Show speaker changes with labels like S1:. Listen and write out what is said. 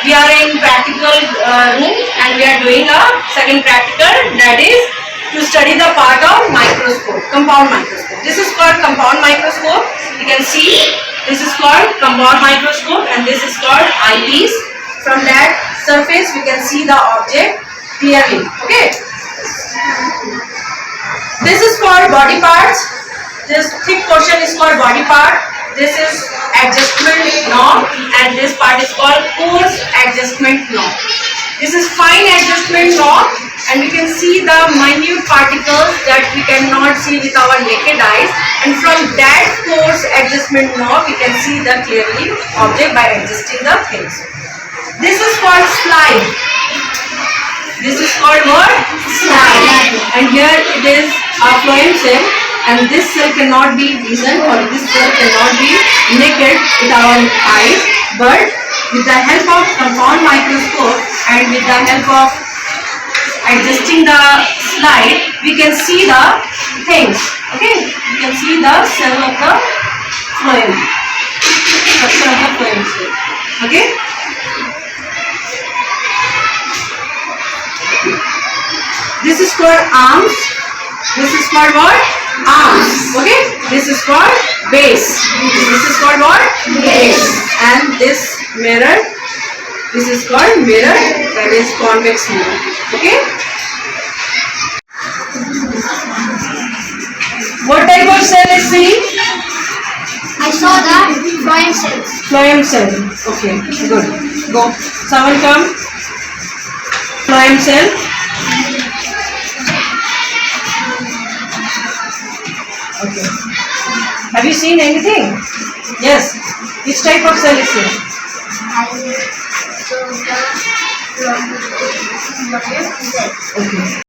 S1: we are in practical room and we are doing a second practical, that is to study the part of microscope, compound microscope. This is called compound microscope. You can see this is called compound microscope and this is called eyepiece. From that surface we can see the object clearly. Okay. This is called body parts. This thick portion is called body part. This is adjustment knob and this part is called coarse adjustment knob. This is fine adjustment knob and we can see the minute particles that we cannot see with our naked eyes, and from that coarse adjustment knob we can see the clearly object by adjusting the things. This is called slide. This is called what? Slide. And here it is a phloem cell. And this cell cannot be vision or this cell cannot be naked with our eyes, but with the help of compound microscope and with the help of adjusting the slide, we can see the things. Okay, we can see the cell of the phloem, structure of the phloem cell. Okay. This is called arms. This is called what? Arms. Okay. This is called base. This is called what? Base. And this mirror, this is called mirror, that is convex mirror. Okay. What type of cell is seen?
S2: I saw the phloem cells.
S1: Phloem cell. Okay. Good. Go. Someone come. Phloem cell. Okay. Have you seen anything? Yes. Which type of cell is seen?
S2: I saw the phloem cell.
S1: Okay.